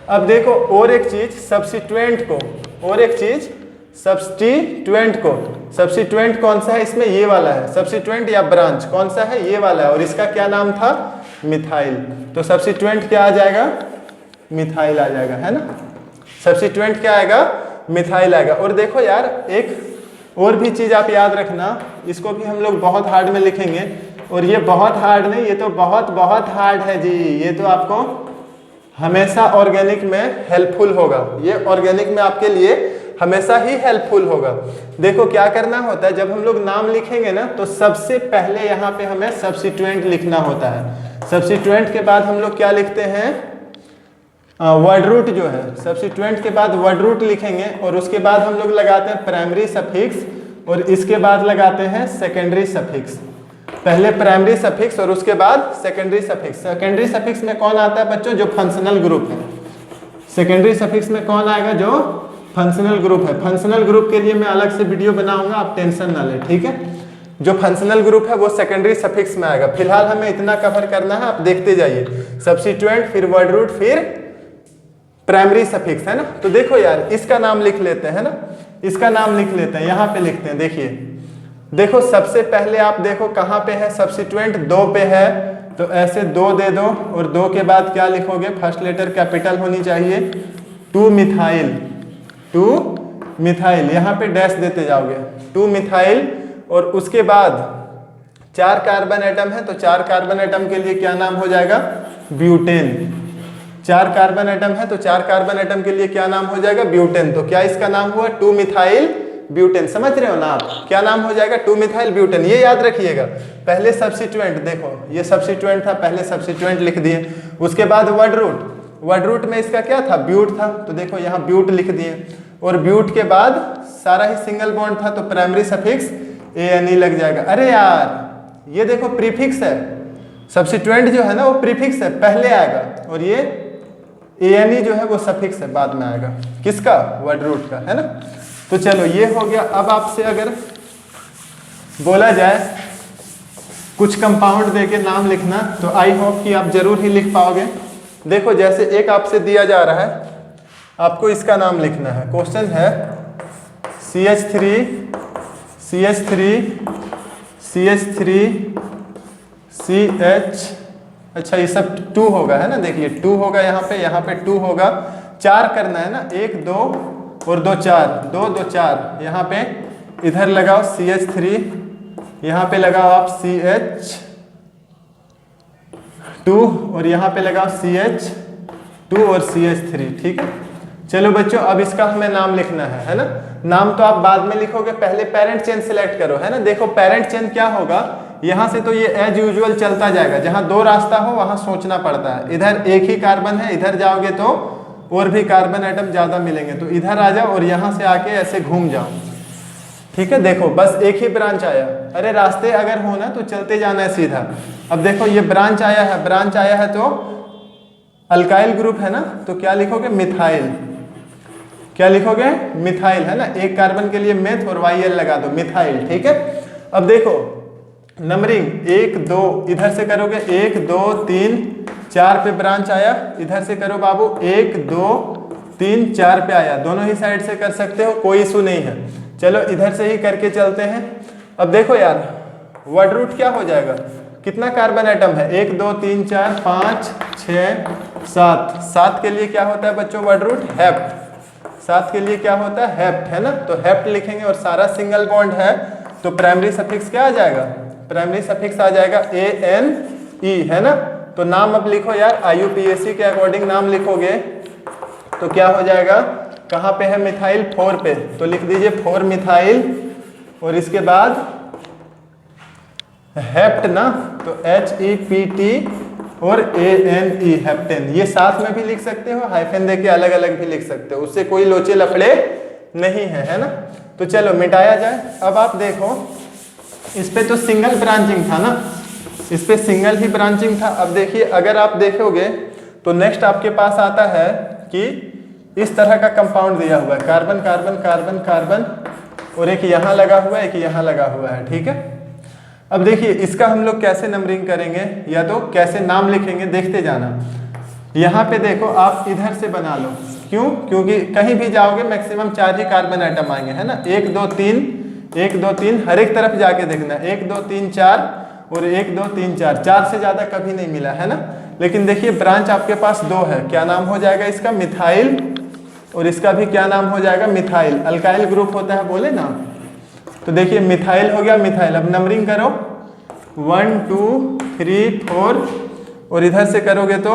A: अब देखो और एक चीज, सब्स्टिट्यूएंट को, और एक चीज सब्स्टिट्यूएंट को, सब्स्टिट्यूएंट कौन सा है इसमें, ये वाला है, सब्स्टिट्यूएंट या ब्रांच कौन सा है, ये वाला है, और इसका क्या नाम था, मिथाइल। तो सब्स्टिट्यूएंट क्या आ जाएगा, मिथाइल आ जाएगा, है ना। सब्स्टिट्यूएंट क्या आएगा, मिथाइल आएगा। और देखो यार, एक और भी चीज आप याद रखना, इसको भी हम लोग बहुत हार्ड में लिखेंगे, और ये बहुत हार्ड नहीं, ये तो बहुत बहुत हार्ड है जी, ये तो आपको हमेशा ऑर्गेनिक में हेल्पफुल होगा, ये ऑर्गेनिक में आपके लिए हमेशा ही हेल्पफुल होगा। देखो क्या करना होता है, जब हम लोग नाम लिखेंगे ना तो सबसे पहले यहाँ पे हमें सब्स्टिट्यूएंट लिखना होता है। सब्स्टिट्यूएंट के बाद हम लोग क्या लिखते हैं, वर्ड रूट जो है, सब्स्टिट्यूएंट के बाद वर्ड रूट लिखेंगे, और उसके बाद हम लोग लगाते हैं प्राइमरी सफिक्स, और इसके बाद लगाते हैं सेकेंडरी सफिक्स। पहले प्राइमरी सफिक्स और उसके बाद सेकेंडरी सफिक्स। सेकेंडरी सफिक्स में कौन आता है बच्चों, जो फंक्शनल ग्रुप है। सेकेंडरी सफिक्स में कौन आएगा, जो फंक्शनल ग्रुप है। फंक्शनल ग्रुप के लिए मैं अलग से वीडियो बनाऊंगा, आप टेंशन ना लें, ठीक है। जो फंक्शनल ग्रुप है वो सेकेंडरी सफिक्स में आएगा। फिलहाल हमें इतना कवर करना है, आप देखते जाइए, सब्स्टिट्यूएंट, फिर वर्ड रूट, फिर प्राइमरी सफिक्स, है ना। तो देखो यार, इसका नाम लिख लेते हैं ना, इसका नाम लिख लेते हैं, यहाँ पे लिखते हैं। देखिए देखो, सबसे पहले आप देखो कहाँ पे है, सब्स्टिट्यूएंट 2 पे है, तो ऐसे 2 दे दो, और 2 के बाद क्या लिखोगे, फर्स्ट लेटर कैपिटल होनी चाहिए, 2 मिथाइल, 2 मिथाइल, यहाँ पे डैश देते जाओगे, 2 मिथाइल। और उसके बाद 4 कार्बन एटम है, तो 4 कार्बन एटम के लिए क्या नाम हो जाएगा, ब्यूटेन। 4 कार्बन एटम है तो 4 कार्बन एटम के लिए क्या नाम हो जाएगा, ब्यूटेन। तो क्या इसका नाम हुआ, 2 मिथाइल ब्यूटेन। समझ रहे हो ना आप, क्या नाम हो जाएगा, 2 मिथाइल ब्यूटेन। ये याद रखिएगा। पहले सब्स्टिट्यूएंट, देखो ये सब्स्टिट्यूएंट था, पहले सब्स्टिट्यूएंट लिख दिए। उसके बाद वर्ड रूट, वर्ड रूट में इसका क्या था, ब्यूट था, तो देखो यहाँ ब्यूट लिख दिए। और ब्यूट के बाद सारा ही सिंगल बॉन्ड था, तो प्राइमरी सफिक्स ANE लग जाएगा। अरे यार, ये देखो प्रीफिक्स है, सब्स्टिट्यूएंट जो है ना वो प्रीफिक्स है, पहले आएगा, और ये ANE जो है वो सफिक्स है, बाद में आएगा। किसका, वर्ड रूट का, है ना। तो चलो ये हो गया। अब आपसे अगर बोला जाए कुछ कंपाउंड देके नाम लिखना, तो आई होप कि आप जरूर ही लिख पाओगे। देखो जैसे एक आपसे दिया जा रहा है, आपको इसका नाम लिखना है। क्वेश्चन है CH3 CH, अच्छा ये सब 2 होगा, है ना। देखिए 2 होगा यहाँ पे 2 होगा, 4 करना है ना, 1 2 और 2 4, 2 2 4, यहाँ पे इधर लगाओ CH3, यहाँ पे लगाओ आप CH2, और यहाँ पे लगाओ CH2 और CH3, ठीक है। चलो बच्चों, अब इसका हमें नाम लिखना है ना। नाम तो आप बाद में लिखोगे, पहले पेरेंट चेन सिलेक्ट करो, है ना। देखो पेरेंट चेन क्या होगा, यहाँ से तो ये एज यूजुअल चलता जाएगा, जहाँ दो रास्ता हो वहाँ सोचना पड़ता है। इधर एक ही कार्बन है, इधर जाओगे तो और भी कार्बन एटम ज़्यादा मिलेंगे, तो इधर आ जाओ और यहाँ से आके ऐसे घूम जाओ, ठीक है। देखो बस एक ही ब्रांच आया, अरे रास्ते अगर हो ना तो चलते जाना है सीधा। अब देखो ये ब्रांच आया है, ब्रांच आया है तो अल्काइल ग्रुप है ना, तो क्या लिखोगे, मिथाइल। क्या लिखोगे, मिथाइल, है ना। एक कार्बन के लिए मेथ और YL लगा दो, मिथाइल, ठीक है। अब देखो नंबरिंग 1 2 इधर से करोगे, 1 2 3 4 पे ब्रांच आया, इधर से करो बाबू, 1 2 3 4 पे आया। दोनों ही साइड से कर सकते हो, कोई इशू नहीं है। चलो इधर से ही करके चलते हैं। अब देखो यार वर्ड रूट क्या हो जाएगा, कितना कार्बन एटम है, 1 2 3 4 5 6 7। 7 के लिए क्या होता है बच्चों वर्ड रूट, हेप्ट। 7 के लिए क्या होता है, हेप्ट, है ना। तो हेप्ट लिखेंगे और सारा सिंगल बॉन्ड है तो प्राइमरी सफिक्स क्या आ जाएगा, प्राइमरी सफिक्स आ जाएगा ANE, है ना। तो नाम अब लिखो यार, IUPAC के अकॉर्डिंग नाम लिखोगे तो क्या हो जाएगा, कहाँ पे है, मिथाइल 4 पे, तो लिख दीजिए 4 मिथाइल और इसके बाद हेप्ट ना, तो HEPT और ANE, हेप्टेन। ये साथ में भी लिख सकते हो, हाइफन देके अलग अलग भी लिख सकते हो, उससे कोई लोचे लफड़े नहीं है ना। तो चलो मिटाया जाए। अब आप देखो इस पे तो सिंगल ब्रांचिंग था ना, इस पे सिंगल ही ब्रांचिंग था। अब देखिए अगर आप देखोगे तो नेक्स्ट आपके पास आता है कि इस तरह का कंपाउंड दिया हुआ है, कार्बन कार्बन कार्बन कार्बन, और एक यहाँ लगा हुआ है, एक यहाँ लगा हुआ है, ठीक है। अब देखिए इसका हम लोग कैसे नंबरिंग करेंगे या तो कैसे नाम लिखेंगे, देखते जाना। यहाँ पे देखो आप इधर से बना लो, क्यों, क्योंकि कहीं भी जाओगे मैक्सिमम 4 ही कार्बन आइटम आएंगे, है ना। 1 2 3 1 2 3 हर एक तरफ जाके देखना, 1 2 3 4 और 1 2 3 4, 4 से ज्यादा कभी नहीं मिला, है ना। लेकिन देखिए ब्रांच आपके पास 2 है, क्या नाम हो जाएगा इसका, मिथाइल, और इसका भी क्या नाम हो जाएगा, मिथाइल। अल्काइल ग्रुप होता है बोले ना, तो देखिए मिथाइल हो गया, मिथाइल। अब नंबरिंग करो 1 2 3 4 और इधर से करोगे तो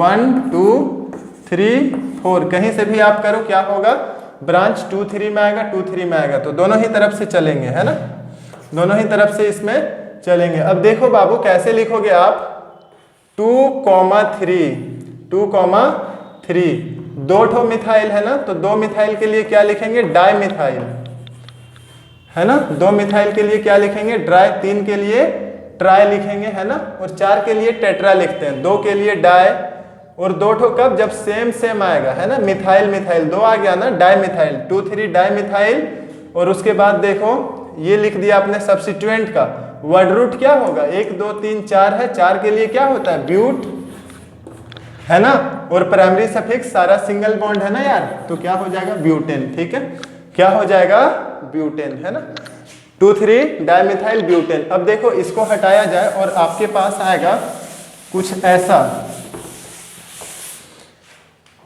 A: 1 2 3 4, कहीं से भी आप करो क्या होगा, ब्रांच 2 3 में आएगा, 2 3 में आएगा, तो दोनों ही तरफ से चलेंगे, है ना, दोनों ही तरफ से इसमें चलेंगे। अब देखो बाबू कैसे लिखोगे आप, 2,3 2,3, 2 ठो मिथाइल है ना, तो 2 मिथाइल के लिए क्या लिखेंगे, डाई मिथाइल, है ना। 2 मिथाइल के लिए क्या लिखेंगे, ड्राई, 3 के लिए ट्राई लिखेंगे, है ना, और 4 के लिए टेट्रा लिखते हैं, 2 के लिए डाई, और 2 ठो कब, जब सेम सेम आएगा, है ना, मिथाइल मिथाइल 2 आ गया ना, डाई मिथाइल, 2 3 डाई मिथाइल। और उसके बाद देखो ये लिख दिया आपने सब्स्टिट्यूएंट का, वर्ड रूट क्या होगा, 1 2 3 4 है, 4 के लिए क्या होता है, ब्यूट, है ना, और प्राइमरी सफिक्स सारा सिंगल बॉन्ड है ना यार, तो क्या हो जाएगा, ब्यूटेन, ठीक है, क्या हो जाएगा, ब्यूटेन, है ना, 2 3 डाइमिथाइल ब्यूटेन। अब देखो इसको हटाया जाए और आपके पास आएगा कुछ ऐसा,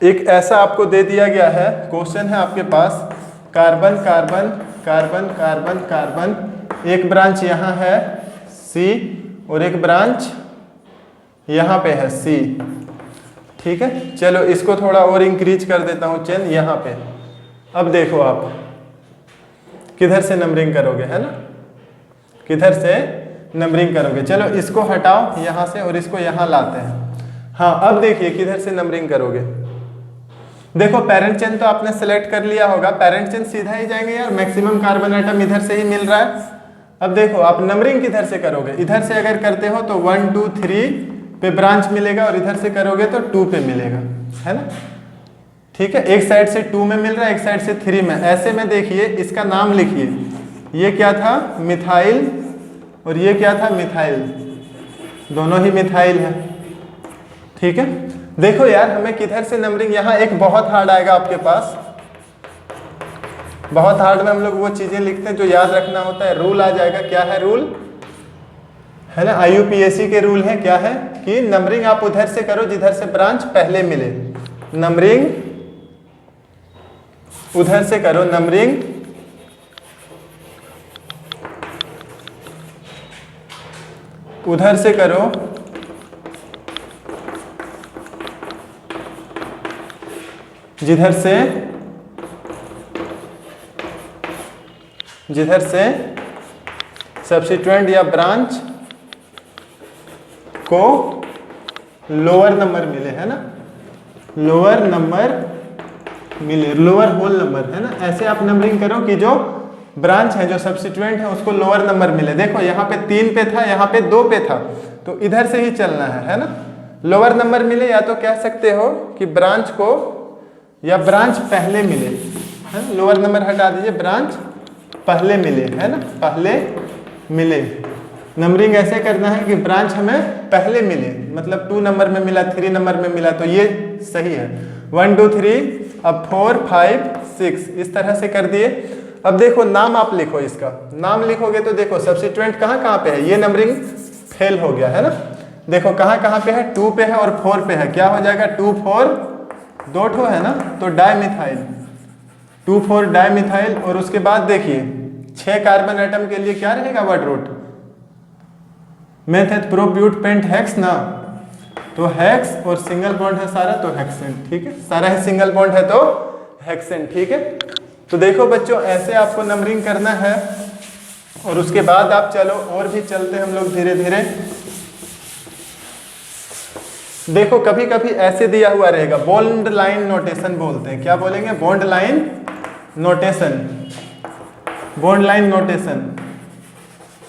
A: एक ऐसा आपको दे दिया गया है, क्वेश्चन है आपके पास, carbon carbon carbon carbon carbon, एक ब्रांच यहाँ है C और एक ब्रांच यहाँ पे है C, ठीक है। चलो इसको थोड़ा और इंक्रीज कर देता हूँ चेन यहाँ पे। अब देखो आप किधर से नंबरिंग करोगे, है ना, किधर से नंबरिंग करोगे। चलो इसको हटाओ यहाँ से और इसको यहाँ लाते हैं। हाँ अब देखिए किधर से नंबरिंग करोगे। देखो पेरेंट चेन तो आपने सेलेक्ट कर लिया होगा, पेरेंट चेन सीधा ही जाएंगे यार, मैक्सिमम कार्बन आइटम इधर से ही मिल रहा है। अब देखो आप नंबरिंग किधर से करोगे, इधर से अगर करते हो तो 1 2 3 पे ब्रांच मिलेगा और इधर से करोगे तो 2 पे मिलेगा, है ना, ठीक है। एक साइड से 2 में मिल रहा है, एक साइड से 3 में, ऐसे में देखिए इसका नाम लिखिए, ये क्या था, मिथाइल, और ये क्या था, मिथाइल, दोनों ही मिथाइल है, ठीक है। देखो यार हमें किधर से नंबरिंग, यहाँ एक बहुत हार्ड आएगा आपके पास, बहुत हार्ड में हम लोग वो चीजें लिखते हैं जो याद रखना होता है। रूल आ जाएगा, क्या है रूल, है ना, IUPAC के रूल है, क्या है कि नंबरिंग आप उधर से करो जिधर से ब्रांच पहले मिले, नंबरिंग उधर से करो, नंबरिंग उधर से करो जिधर से सब्स्टिट्यूएंट या ब्रांच को लोअर नंबर मिले, है ना, लोअर नंबर मिले, लोअर होल नंबर, है ना। ऐसे आप नंबरिंग करो कि जो ब्रांच है, जो सब्स्टिट्यूएंट है, उसको लोअर नंबर मिले। देखो यहाँ पे 3 पे था, यहाँ पे 2 पे था, तो इधर से ही चलना है ना। लोअर नंबर मिले, या तो कह सकते हो कि ब्रांच को या ब्रांच पहले मिले, है ना। लोअर नंबर हटा दीजिए, ब्रांच पहले मिले, है ना, पहले मिले। नंबरिंग ऐसे करना है कि ब्रांच हमें पहले मिले, मतलब 2 नंबर में मिला, 3 नंबर में मिला, तो ये सही है। 1 2 3, अब 4 5 6, इस तरह से कर दिए। अब देखो नाम आप लिखो, इसका नाम लिखोगे तो देखो सब्स्टिट्यूएंट कहाँ कहाँ पे है, ये नंबरिंग फेल हो गया, है ना। देखो कहाँ कहाँ पे है, 2 पे है और 4 पे है, क्या हो जाएगा, 2 4, 2 ठो है ना, तो डाइमिथाइल, 2 4 डाइमिथाइल। और उसके बाद देखिए 6 कार्बन एटम के लिए क्या रहेगा word root, meth eth prop but pent hex ना, तो हेक्स, और सिंगल बॉन्ड है सारा तो हेक्सेन, ठीक है, सारा है सिंगल बॉन्ड है तो हेक्सेन, ठीक है। तो देखो बच्चों ऐसे आपको नंबरिंग करना है, और उसके बाद आप चलो और भी चलते हैं हम लोग धीरे धीरे। देखो कभी कभी ऐसे दिया हुआ रहेगा, बॉन्ड लाइन नोटेशन बोलते हैं, क्या बोलेंगे, bond line notation, bond line notation,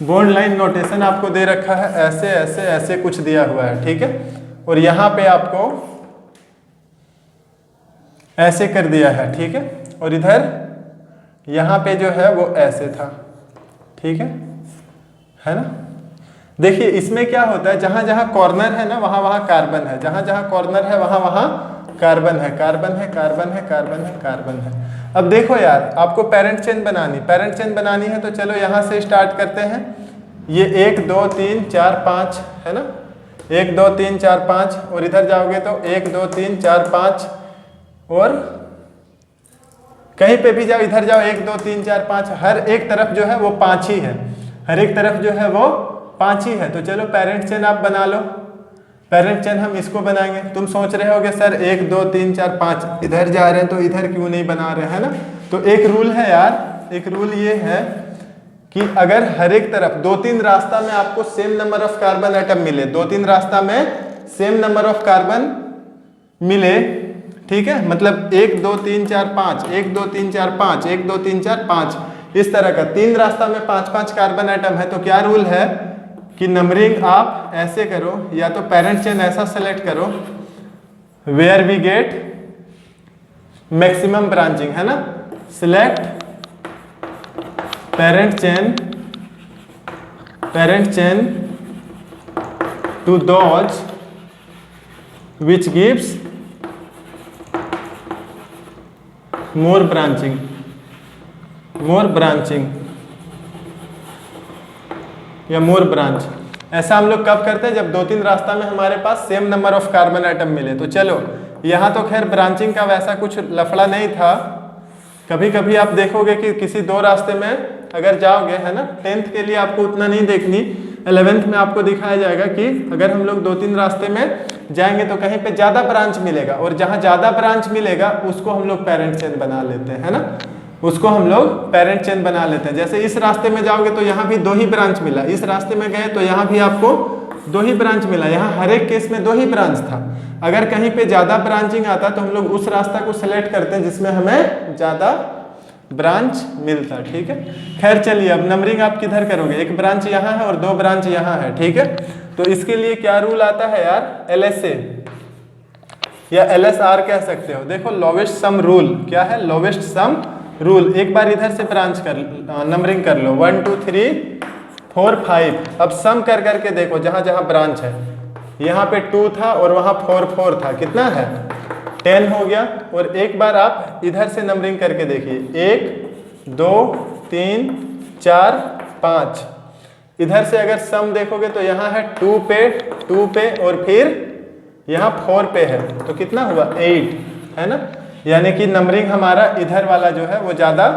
A: bond line notation आपको दे रखा है, ऐसे ऐसे ऐसे कुछ दिया हुआ है, ठीक है। और यहाँ पे आपको ऐसे कर दिया है, ठीक है, और इधर यहाँ पे जो है वो ऐसे था, ठीक है ना। देखिए इसमें क्या होता है, जहाँ जहाँ कॉर्नर है ना वहाँ वहाँ कार्बन है, जहाँ जहाँ कॉर्नर है वहाँ वहाँ कार्बन है, कार्बन है, कार्बन है, कार्बन है, कार्बन है। अब देखो यार आपको पेरेंट चेन बनानी, पेरेंट चेन बनानी है, तो चलो यहाँ से स्टार्ट करते हैं। ये 1 2 3 4 5 है ना, 1 2 3 4 5, और इधर जाओगे तो 1 2 3 4 5, और कहीं पे भी जाओ, इधर जाओ 1 2 3 4 5, हर एक तरफ जो है वो 5 ही है, हर एक तरफ जो है वो 5 ही है। तो चलो पेरेंट चेन आप बना लो, पेरेंट चेन हम इसको बनाएंगे। तुम सोच रहे होगे सर 1 2 3 4 5 इधर जा रहे हैं तो इधर क्यों नहीं बना रहे हैं ना। तो एक रूल है यार, एक रूल ये है कि अगर हर एक तरफ 2-3 रास्ता में आपको same number of carbon atom मिले, 2-3 रास्ता में सेम नंबर ऑफ कार्बन मिले, ठीक है, मतलब 1 2 3 4 5, 1 2 3 4 5, 1 2 3 4 5, इस तरह का 3 रास्ता में 5-5 कार्बन एटम है। तो क्या रूल है कि नंबरिंग आप ऐसे करो, या तो पेरेंट चेन ऐसा सेलेक्ट करो where we get maximum branching, है ना, select parent chain to those which gives more branching या मोर ब्रांच। ऐसा हम लोग कब करते हैं, जब 2-3 रास्ता में हमारे पास same number of carbon atom मिले। तो चलो यहाँ तो खैर ब्रांचिंग का वैसा कुछ लफड़ा नहीं था, कभी कभी आप देखोगे कि किसी 2 रास्ते में अगर जाओगे, है ना, 10th के लिए आपको उतना नहीं देखनी, 11th में आपको दिखाया जाएगा कि अगर हम लोग 2-3 रास्ते में जाएंगे तो कहीं पे ज़्यादा ब्रांच मिलेगा, और जहाँ ज़्यादा ब्रांच मिलेगा उसको हम लोग पेरेंट चेन बना लेते हैं, है ना, उसको हम लोग पेरेंट चेन बना लेते हैं। जैसे इस रास्ते में जाओगे तो यहाँ भी 2 ही ब्रांच मिला, इस रास्ते में गए तो यहाँ भी आपको 2 ही ब्रांच मिला, यहाँ हर एक केस में 2 ही ब्रांच था। अगर कहीं पे ज़्यादा ब्रांचिंग आता तो हम लोग उस रास्ता को सेलेक्ट करते हैं जिसमें हमें ज़्यादा ब्रांच मिलता, ठीक है। खैर चलिए अब नंबरिंग आप किधर करोगे, एक ब्रांच यहाँ है और 2 ब्रांच यहाँ है, ठीक है। तो इसके लिए क्या रूल आता है यार, LSA या LSR कह सकते हो। देखो लोवेस्ट सम रूल क्या है, लोवेस्ट सम रूल। एक बार इधर से ब्रांच कर नंबरिंग कर लो, 1 2 3 4 5। अब सम कर करके देखो जहाँ जहाँ ब्रांच है, यहाँ पे 2 था और वहाँ 4 था, कितना है 10 हो गया। और एक बार आप इधर से नंबरिंग करके देखिए, 1 2 3 4 5। इधर से अगर सम देखोगे तो यहाँ है 2 पे और फिर यहाँ 4 पे है, तो कितना हुआ 8, है ना। यानी कि नंबरिंग हमारा इधर वाला जो है वो ज़्यादा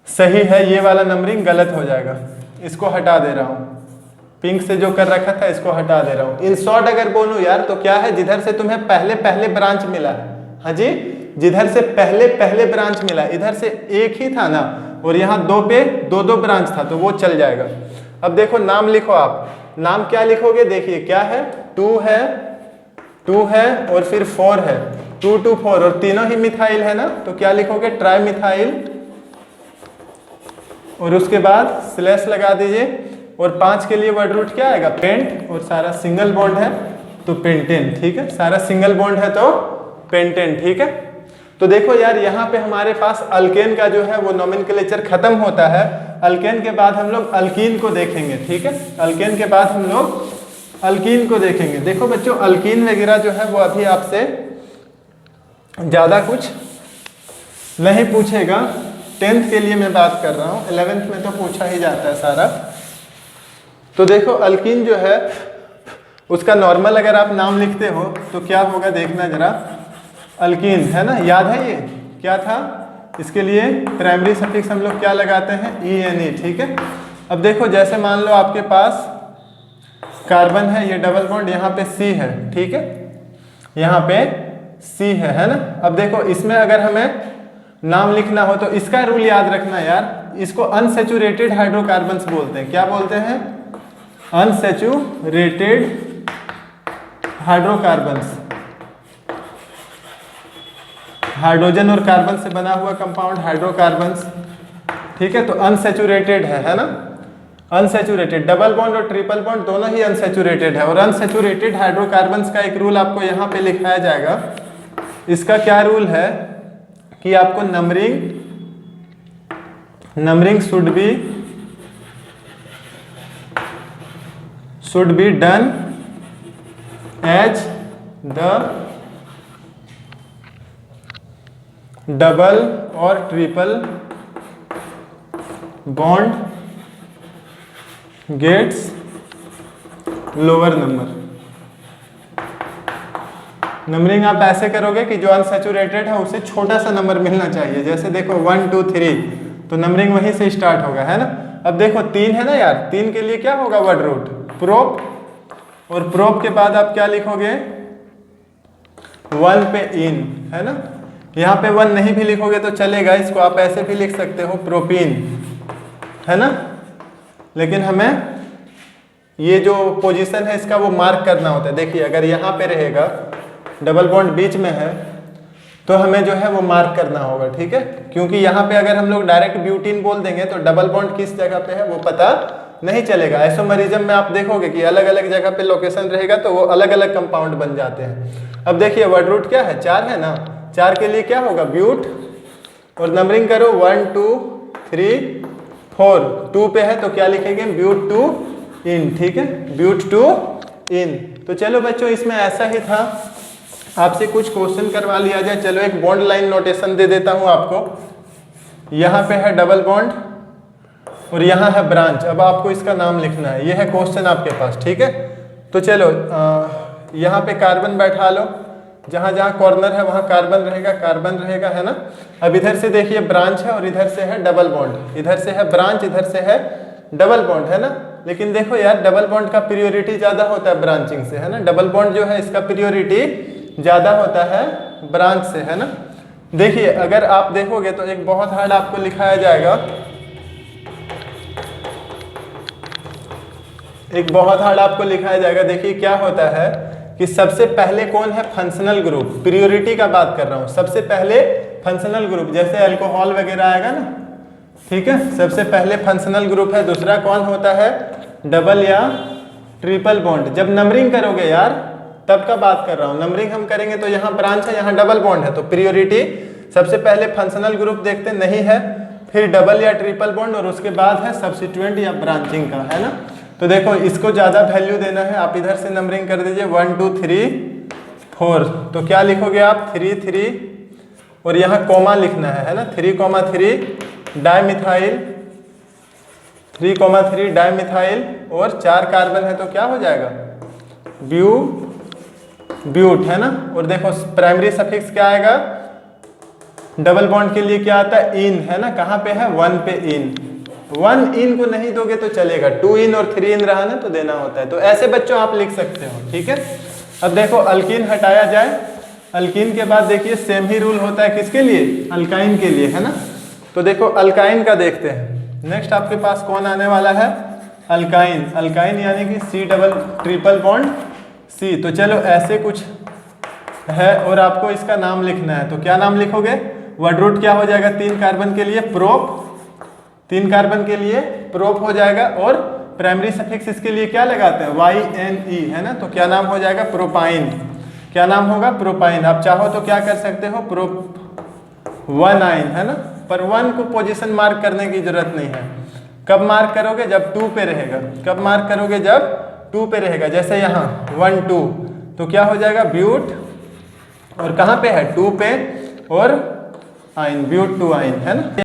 A: सही है, ये वाला नंबरिंग गलत हो जाएगा। इसको हटा दे रहा हूँ, पिंक से जो कर रखा था इसको हटा दे रहा हूँ। इन शॉर्ट अगर बोलूँ यार तो क्या है, जिधर से तुम्हें पहले ब्रांच मिला है, हाँ जी, जिधर से पहले पहले ब्रांच मिला, इधर से एक ही था ना, और यहाँ दो पे दो दो ब्रांच था, तो वो चल जाएगा। अब देखो नाम लिखो, आप नाम क्या लिखोगे, देखिए क्या है, 2 है और फिर 4 है, 2 2 4, और तीनों ही मिथाइल है ना, तो क्या लिखोगे, ट्राई मिथाइल, और उसके बाद स्लैश लगा दीजिए, और 5 के लिए वर्ड रूट क्या आएगा, पेंट, और सारा सिंगल बॉन्ड है तो पेंटेन, ठीक है, सारा सिंगल बॉन्ड है तो पेंटेन, ठीक है। तो देखो यार यहाँ पे हमारे पास अल्केन का जो है वो नोमेनक्लेचर खत्म होता है। अल्केन के बाद हम लोग अल्कीन को देखेंगे, ठीक है, अल्केन के बाद हम लोग अल्कीन को देखेंगे। देखो बच्चों, अल्कीन वगैरह जो है वो अभी आपसे ज़्यादा कुछ नहीं पूछेगा, 10th के लिए मैं बात कर रहा हूँ, 11th में तो पूछा ही जाता है सारा। तो देखो अल्कीन जो है उसका नॉर्मल अगर आप नाम लिखते हो तो क्या होगा, देखना जरा, अल्कीन है ना, याद है ये क्या था, इसके लिए प्राइमरी सफिक्स हम लोग क्या लगाते हैं, ENE, ठीक है। अब देखो जैसे मान लो आपके पास कार्बन है, ये डबल बॉन्ड, यहाँ पे C है, ठीक है, यहाँ पे C है ना। अब देखो इसमें अगर हमें नाम लिखना हो तो इसका रूल याद रखना यार, इसको अनसैचुरेटेड हाइड्रोकार्बन्स बोलते हैं, क्या बोलते हैं, अनसैचुरेटेड हाइड्रोकार्बन्स, हाइड्रोजन और कार्बन से बना हुआ कंपाउंड हाइड्रोकार्बन्स, ठीक है। तो अनसैचुरेटेड है ना, अनसैचुरेटेड, डबल बॉन्ड और ट्रिपल बॉन्ड दोनों ही अनसैचुरेटेड है। और अनसैचुरेटेड हाइड्रोकार्बन्स का एक रूल आपको यहाँ पे लिखाया जाएगा। इसका क्या रूल है कि आपको numbering should be done as the double और triple bond gets lower number. Numbering आप ऐसे करोगे कि जो अनसैचुरेटेड है उसे छोटा सा नंबर मिलना चाहिए, जैसे देखो 1 2 3, तो नंबरिंग वहीं से स्टार्ट होगा, है ना। अब देखो 3 है ना यार, 3 के लिए क्या होगा, वर्ड रूट प्रोप, और प्रोप के बाद आप क्या लिखोगे, 1 पे इन, है ना। यहाँ पे 1 नहीं भी लिखोगे तो चलेगा, इसको आप ऐसे भी लिख सकते हो, प्रोपीन, है ना। लेकिन हमें ये जो पोजीशन है इसका वो मार्क करना होता है। देखिए अगर यहाँ पे रहेगा, डबल बॉन्ड बीच में है, तो हमें जो है वो मार्क करना होगा, ठीक है, क्योंकि यहाँ पे अगर हम लोग डायरेक्ट ब्यूटीन बोल देंगे तो डबल बॉन्ड किस जगह पे है वो पता नहीं चलेगा। आइसोमरिज्म में आप देखोगे कि अलग अलग जगह पे लोकेशन रहेगा तो वो अलग अलग कंपाउंड बन जाते हैं। अब देखिए वर्ड रूट क्या है, 4 है ना, 4 के लिए क्या होगा, ब्यूट, और नंबरिंग करो 1 2 3 4, 2 पे है तो क्या लिखेंगे, ब्यूट 2 इन, ठीक है, ब्यूट 2 इन। तो चलो बच्चों इसमें ऐसा ही था, आपसे कुछ क्वेश्चन करवा लिया जाए। चलो एक बॉन्ड लाइन नोटेशन दे देता हूं आपको। यहाँ पे है डबल बॉन्ड और यहाँ है ब्रांच। अब आपको इसका नाम लिखना है, ये है क्वेश्चन आपके पास, ठीक है। तो चलो यहाँ पे कार्बन बैठा लो, जहाँ जहाँ कॉर्नर है वहाँ कार्बन रहेगा, है ना। अब इधर से देखिए ब्रांच है और इधर से है डबल बॉन्ड, इधर से है ब्रांच, इधर से है डबल बॉन्ड, है ना। लेकिन देखो यार डबल बॉन्ड का पीरियोडिटी ज़्यादा होता है ब्रांचिंग से, है ना। डबल बॉन्ड जो है इसका पीरियोडिटी ज़्यादा होता है ब्रांच से, है ना। देखिए अगर आप देखोगे तो एक बहुत हार्ड आपको लिखाया जाएगा, एक बहुत हार्ड आपको लिखाया जाएगा। देखिए क्या होता है कि सबसे पहले कौन है, फंक्शनल ग्रुप, प्रियोरिटी का बात कर रहा हूँ, सबसे पहले फंक्शनल ग्रुप, जैसे अल्कोहल वगैरह आएगा ना, ठीक है, सबसे पहले फंक्शनल ग्रुप है। दूसरा कौन होता है, डबल या ट्रिपल बॉन्ड। जब नंबरिंग करोगे यार तब का बात कर रहा हूँ, नंबरिंग हम करेंगे तो यहाँ ब्रांच है, यहाँ डबल बॉन्ड है, तो प्रियोरिटी सबसे पहले फंक्शनल ग्रुप देखते नहीं है, फिर डबल या ट्रिपल बॉन्ड, और उसके बाद है सब्सिट्यूएंट या ब्रांचिंग का, है ना। तो देखो इसको ज़्यादा वैल्यू देना है, आप इधर से नंबरिंग कर दीजिए 1 2 3 4, तो क्या लिखोगे आप 3 3, और यहाँ कॉमा लिखना है ना, 3,3 डाइमिथाइल, 3,3 डाइमिथाइल, और 4 कार्बन है तो क्या हो जाएगा, ब्यूट, है ना। और देखो प्राइमरी सफिक्स क्या आएगा, डबल बॉन्ड के लिए क्या आता है, इन, है ना, कहाँ पे है, 1 पे इन। 1 इन को नहीं दोगे तो चलेगा, 2 इन और 3 इन रहा ना तो देना होता है। तो ऐसे बच्चों आप लिख सकते हो, ठीक है। अब देखो अल्कीन हटाया जाए अल्कीन के बाद देखिए सेम ही रूल होता है किसके लिए, अल्काइन के लिए, है ना। तो देखो अल्काइन का देखते हैं। नेक्स्ट आपके पास कौन आने वाला है, अल्काइन। अल्काइन यानी कि C⋅3 तो चलो ऐसे कुछ है और आपको इसका नाम लिखना है, तो क्या नाम लिखोगे, वर्ड रूट क्या हो जाएगा 3 कार्बन के लिए, प्रोप, 3 कार्बन के लिए प्रोप हो जाएगा, और प्राइमरी सफिक्स इसके लिए क्या लगाते हैं, YNE, है ना। तो क्या नाम हो जाएगा, प्रोपाइन। क्या नाम होगा, प्रोपाइन। आप चाहो तो क्या कर सकते हो, प्रोप1आइन, है ना, पर 1 को पोजीशन मार्क करने की जरूरत नहीं है। कब मार्क करोगे, जब 2 पे रहेगा। कब मार्क करोगे, जब 2 पे रहेगा। जैसे यहाँ 1 2, तो क्या हो जाएगा, ब्यूट, और कहाँ पे है, 2 पे, और आइन, ब्यूट 2 आइन, है ना।